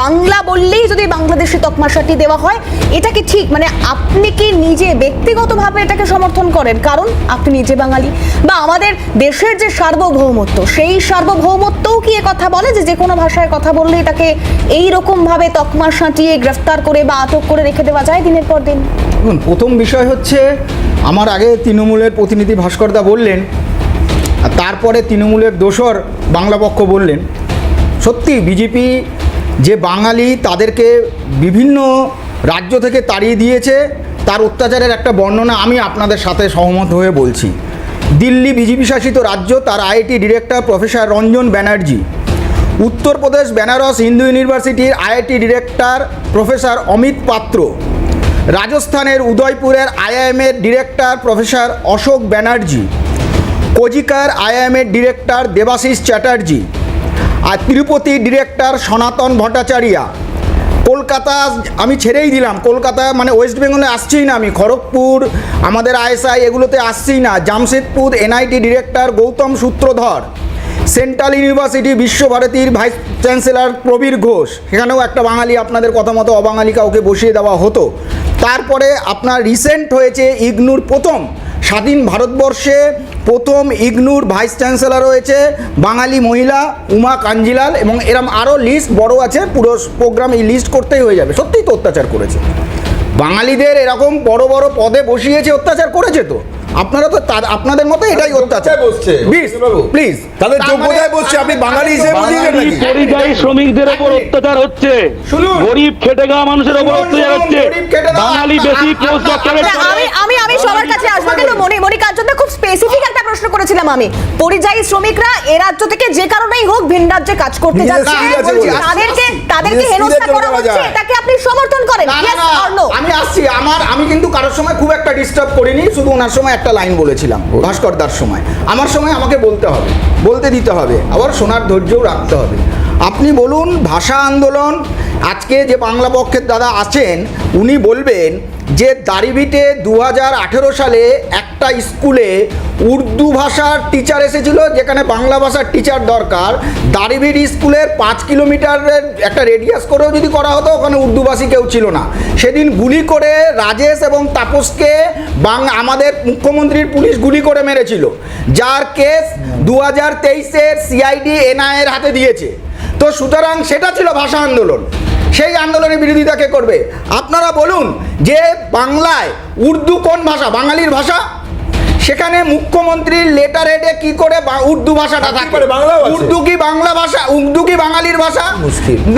বাংলা বললেই যদি বাংলাদেশি তকমাশাটি দেওয়া হয়, এটা কি ঠিক? মানে আপনি কি নিজে ব্যক্তিগতভাবে এটাকে সমর্থন করেন কারণ আপনি নিজে বাঙালি, বা আমাদের দেশের যে সার্বভৌমত্ব, সেই সার্বভৌমত্বও কি কথা বলে যে কোনো ভাষায় কথা বললেই তাকে এইরকম ভাবে তকমা সাঁটিয়ে গ্রেফতার করে বা আটক করে রেখে দেওয়া যায় দিনের পর দিন? প্রথম বিষয় হচ্ছে, আমার আগে তৃণমূলের প্রতিনিধি ভাস্করদা বললেন, আর তারপরে তৃণমূলের দোসর বাংলা পক্ষ বললেন। সত্যি বিজেপি যে বাঙালি তাদেরকে বিভিন্ন রাজ্য থেকে তাড়িয়ে দিয়েছে, তার অত্যাচারের একটা বর্ণনা আমি আপনাদের সাথে সহমত হয়ে বলছি। দিল্লি বিজেপি শাসিত রাজ্য, তার IIT director professor Ranjan Banerjee, Uttar Pradesh Benares Hindu ইউনিভার্সিটির IIT director professor Amit Patra, রাজস্থানের উদয়পুরের আইআইএমের ডিরেক্টর প্রফেসর অশোক ব্যানার্জি, কোজিকার আইআইএমের ডিরেক্টর দেবাশিস চ্যাটার্জি, আর তিরুপতি ডিরেক্টর সনাতন ভট্টাচার্য, কলকাতা আমি ছেড়েই দিলাম, কলকাতা মানে ওয়েস্ট বেঙ্গলে আসছেই না, আমি খড়গপুর আমাদের আইএসআই এগুলোতে আসছেই না, জামশেদপুর এনআইটি ডিরেক্টর গৌতম সূত্রধর, সেন্ট্রাল ইউনিভার্সিটি বিশ্বভারতীর ভাইস চ্যান্সেলর প্রবীর ঘোষ, সেখানেও একটা বাঙালি, আপনাদের কথা মতো অবাঙালি কাউকে বসিয়ে দেওয়া হতো। তারপরে আপনার রিসেন্ট হয়েছে ইগনুর প্রথম স্বাধীন ভারতবর্ষে প্রথম ইগনুর ভাইস চ্যান্সেলর হয়েছে বাঙালি মহিলা উমা কাঞ্জিলাল, এবং এরম আরও লিস্ট বড় আছে, পুরো প্রোগ্রাম এই লিস্ট করতেই হয়ে যাবে। সত্যিই তো অত্যাচার করেছে বাঙালিদের, এরকম বড় বড় পদে বসিয়েছে, অত্যাচার করেছে তো। আপনারা তো আপনাদের মতো এটাই অত্যাচার বসছে, প্লিজ তাদের যোগ্যতায় বসছে। আপনি বাঙালি হিসেবে পরিযায়ী শ্রমিকদের উপর অত্যাচার হচ্ছে, গরিব খেটে খাওয়া মানুষের উপর অত্যাচার হচ্ছে, বাঙালি বেশি পোস্ট ডক্টরেট। আমি সবার কাছে আসবো, কিন্তু মনিকাঞ্চনদা খুব স্পেসিফিক একটা প্রশ্ন করেছিলাম আমি। পরিযায়ী শ্রমিকরা এ রাজ্য থেকে যে কারণেই হোক ভিন রাজ্যে কাজ করতে যাচ্ছে, তাদেরকে হেনস্থা করা হচ্ছে, এটাকে আপনি সমর্থন করেন? আমি আসছি, আমি কিন্তু কারোর সময় খুব একটা ডিস্টার্ব করিনি, শুধু ওনার সময় একটা লাইন বলেছিলাম ভাস্করদার সময়। আমার সময় আমাকে বলতে হবে, বলতে দিতে হবে, আবার শোনার ধৈর্যও রাখতে হবে। আপনি বলুন ভাষা আন্দোলন, আজকে যে বাংলা পক্ষের দাদা আছেন উনি বলবেন যে দাড়িভিটে 2018 সালে একটা স্কুলে উর্দু ভাষার টিচার এসেছিল, যেখানে বাংলা ভাষার টিচার দরকার। দাড়িভিট স্কুলের 5 কিলোমিটারের একটা রেডিয়াস করেও যদি করা হতো, ওখানে উর্দুভাষী কেউ ছিল না। সেদিন গুলি করে রাজেশ এবং তাপসকে আমাদের মুখ্যমন্ত্রীর পুলিশ গুলি করে মেরেছিল, যার কেস 2023-এর সিআইডি এনআইএর হাতে দিয়েছে। তো সুতরাং সেটা ছিল ভাষা আন্দোলন, সেই আন্দোলনের বিরোধিতা কে করবে? আপনারা বলুন যে বাংলায় উর্দু কোন ভাষা, বাঙালির ভাষা? সেখানে মুখ্যমন্ত্রীর লেটার হেডে কি করে উর্দু ভাষাটা থাকে? উর্দু কি বাংলা ভাষা? উর্দু কি বাঙালির ভাষা?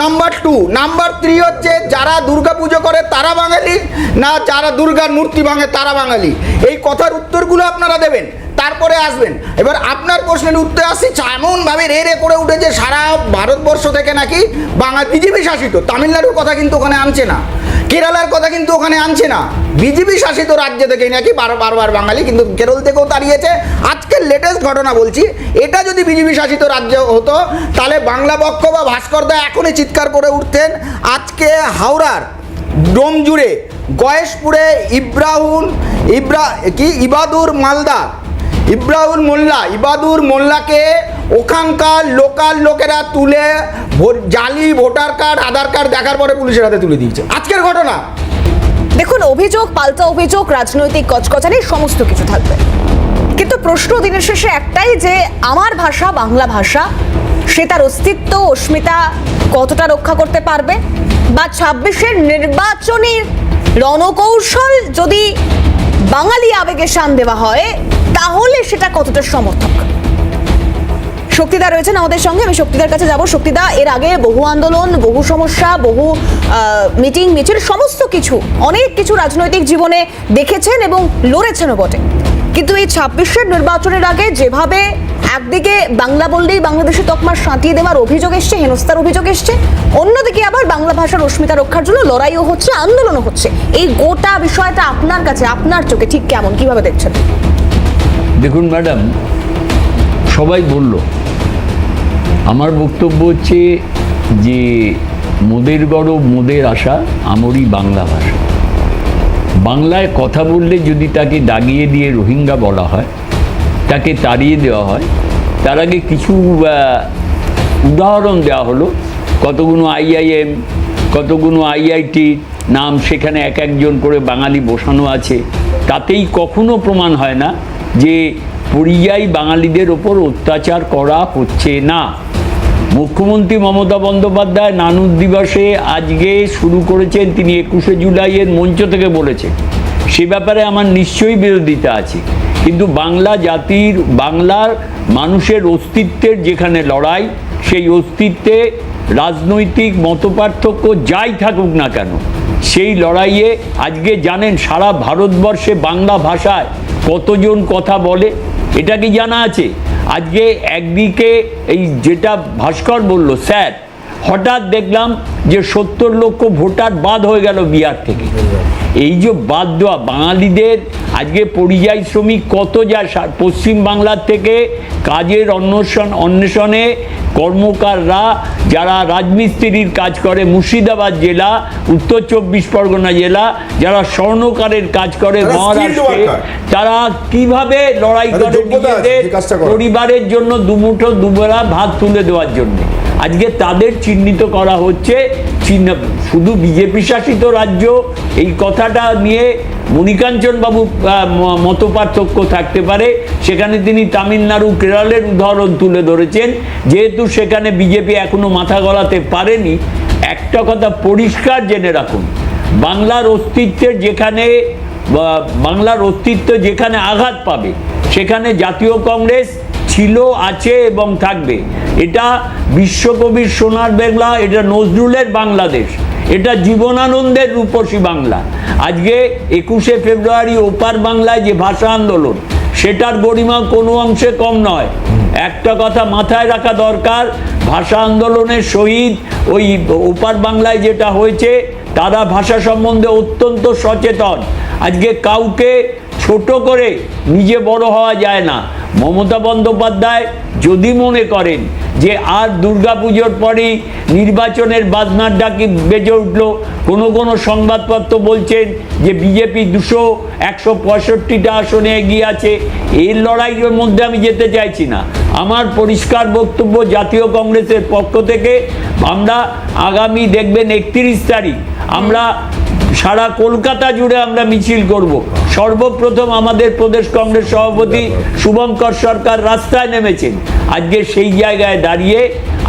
নাম্বার 2। নাম্বার 3 হচ্ছে যারা দুর্গা পুজো করে তারা বাঙালি, না যারা দুর্গার মূর্তি ভাঙে তারা বাঙালি? এই কথার উত্তরগুলো আপনারা দেবেন, তারপরে আসবেন। এবার আপনার প্রশ্নের উত্তরে আসছি। এমনভাবে রে করে উঠেছে সারা ভারতবর্ষ থেকে নাকি বিজেপি শাসিত তামিলনাড়ুর কথা কিন্তু ওখানে আনছে না, কেরালার কথা কিন্তু ওখানে আনছে না, বিজেপি শাসিত রাজ্য থেকেই নাকি বারবার বাঙালি, কিন্তু কেরল থেকেও তাড়িয়েছে। আজকের লেটেস্ট ঘটনা বলছি, এটা যদি বিজেপি শাসিত রাজ্য হতো তাহলে বাংলা পক্ষ বা ভাস্করদা এখনই চিৎকার করে উঠতেন। আজকে হাওড়ার ডোমজুড়ে গয়েশপুরে ইবাদুর মোল্লাকে ওখানকার লোকাল লোকেরা তুলে জালি ভোটার কার্ড আধার কার্ড দেখার পরে পুলিশের হাতে তুলে দিয়েছে। আজকের ঘটনা দেখুন, অভিযোগ পাল্টা অভিযোগ, রাজনৈতিক কচকচানি সমস্ত কিছু থাকবে, কিন্তু প্রশ্ন দিনের শেষে একটাই যে আমার ভাষা বাংলা ভাষা, সে তার অস্তিত্ব অস্মিতা কতটা রক্ষা করতে পারবে? বা 26-এর নির্বাচনী রণকৌশল যদি বাঙালি আবেগে শান দেওয়া হয় তাহলে সেটা কতটা সমর্থক? শক্তিদা রয়েছেন আমাদের সঙ্গে, আমি শক্তিদার কাছে যাব। শক্তিদা, এর আগে বহু আন্দোলন, বহু সমস্যা, বহু মিটিং মিছিল, সমস্ত কিছু অনেক কিছু রাজনৈতিক জীবনে দেখেছেন এবং লড়েছেনও বটে, কিন্তু এই 26-এর নির্বাচনের আগে যেভাবে একদিকে বাংলা বললেই বাংলাদেশে তকমা সাঁটিয়ে দেওয়ার অভিযোগ এসছে, হেনস্থার অভিযোগ এসছে, অন্যদিকে আবার বাংলা ভাষার অস্মিতা রক্ষার জন্য লড়াইও হচ্ছে, আন্দোলনও হচ্ছে, এই গোটা বিষয়টা আপনার কাছে, আপনার চোখে ঠিক কেমন, কিভাবে দেখছেন? দেখুন ম্যাডাম, সবাই বলল, আমার বক্তব্য হচ্ছে যে মোদের গরব মোদের আশা, আমরই বাংলা ভাষা। বাংলায় কথা বললে যদি তাকে দাগিয়ে দিয়ে রোহিঙ্গা বলা হয়, তাকে তাড়িয়ে দেওয়া হয়, তার আগে কিছু উদাহরণ দেওয়া হলো, কতগুলো আইআইএম কতগুলো আইআইটির নাম, সেখানে এক একজন করে বাঙালি বসানো আছে। তাতেই কখনো প্রমাণ হয় না যে পরিযায়ী বাঙালিদের ওপর অত্যাচার করা হচ্ছে না। মুখ্যমন্ত্রী মমতা বন্দ্যোপাধ্যায় নানুর দিবসে আজকে শুরু করেছেন, তিনি 21শে জুলাইয়ের মঞ্চ থেকে বলেছেন, সে ব্যাপারে আমার নিশ্চয়ই বিরোধিতা আছে। কিন্তু বাংলা জাতির, বাংলার মানুষের অস্তিত্বের যেখানে লড়াই, সেই অস্তিত্বে রাজনৈতিক মতপার্থক্য যাই থাকুক না কেন, সেই লড়াইয়ে আজকে জানেন সারা ভারতবর্ষে বাংলা ভাষায় কতজন কথা বলে, এটা কি জানা আছে? আজকে একদিকে এই যেটা ভাস্কর বলল, স্যার, হঠাৎ দেখলাম যে 70 লক্ষ ভোটার বাদ হয়ে গেল বিহার থেকে। এই যে বাদ দেওয়া বাঙালিদের, আজকে পরিযায়ী শ্রমিক কত যায় পশ্চিম বাংলার থেকে কাজের অন্বেষণে কর্মকাররা যারা রাজমিস্ত্রির কাজ করে মুর্শিদাবাদ জেলা, উত্তর 24 পরগনা জেলা, যারা স্বর্ণকারের কাজ করে মহারাষ্ট্রে, তারা কিভাবে লড়াই করে নিজেদের পরিবারের জন্য দুমুঠো দুবেলা ভাত তুলে দেওয়ার জন্য। আজকে তাদের চিহ্নিত করা হচ্ছে। শুধু বিজেপি শাসিত রাজ্য, এই কথাটা নিয়ে মণিকাঞ্চন বাবু মতপার্থক্য থাকতে পারে, সেখানে তিনি তামিলনাড়ু, কেরলের উদাহরণ তুলে ধরেছেন। যেহেতু সেখানে বিজেপি এখনো মাথা গলাতে পারেনি, একটা কথা পরিষ্কার জেনে রাখুন, বাংলার অস্তিত্ব যেখানে আঘাত পাবে, সেখানে জাতীয় কংগ্রেস ছিল, আছে এবং থাকবে। এটা বিশ্বকবির সোনার বাংলা, এটা নজরুলের বাংলাদেশ, এটা জীবনানন্দের রূপসী বাংলা। আজকে 21শে ফেব্রুয়ারি ওপার বাংলায় যে ভাষা আন্দোলন, সেটার গরিমা কোনো অংশে কম নয়। একটা কথা মাথায় রাখা দরকার, ভাষা আন্দোলনের শহীদ ওই ওপার বাংলায় যেটা হয়েছে, তারা ভাষা সম্বন্ধে অত্যন্ত সচেতন। আজকে কাউকে ছোট করে নিজে বড় হওয়া যায় না। মমতা বন্দ্যোপাধ্যায় যদি মনে করেন যে আর দুর্গাপুজোর পরেই নির্বাচনের বাজনার ডাকি বেজে উঠল, কোনো সংবাদপত্র বলছেন যে বিজেপি 165টা আসনে এগিয়ে আছে, এর লড়াইয়ের মধ্যে আমি যেতে চাইছি না। আমার পরিষ্কার বক্তব্য জাতীয় কংগ্রেসের পক্ষ থেকে, আমরা আগামী দেখবেন 31 তারিখ আমরা সারা কলকাতা জুড়ে আমরা মিছিল করব। সর্বপ্রথম আমাদের প্রদেশ কংগ্রেস সভাপতি শুভঙ্কর সরকার রাস্তায় নেমেছেন। আজকে সেই জায়গায় দাঁড়িয়ে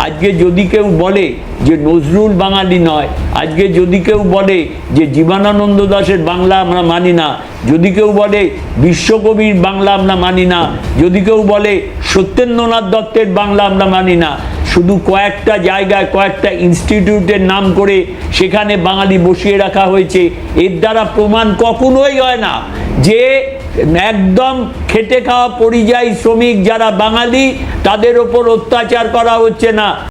আজকে যদি কেউ বলে যে নজরুল বাঙালি নয়, আজকে যদি কেউ বলে যে জীবনানন্দ দাশের বাংলা আমরা মানি না, যদি কেউ বলে বিশ্বকবির বাংলা আমরা মানি না, যদি কেউ বলে সত্যেন্দ্রনাথ দত্তের বাংলা আমরা মানি না, শুধু কয়েকটা জায়গায় কয়েকটা ইনস্টিটিউটের নাম করে সেখানে বাঙালি বসিয়ে রাখা হয়েছে, এর দ্বারা প্রমাণ কখনোই হয় না যে একদম খেটে খাওয়া পরিযায়ী শ্রমিক যারা বাঙালি, তাদের ওপর অত্যাচার করা হচ্ছে না।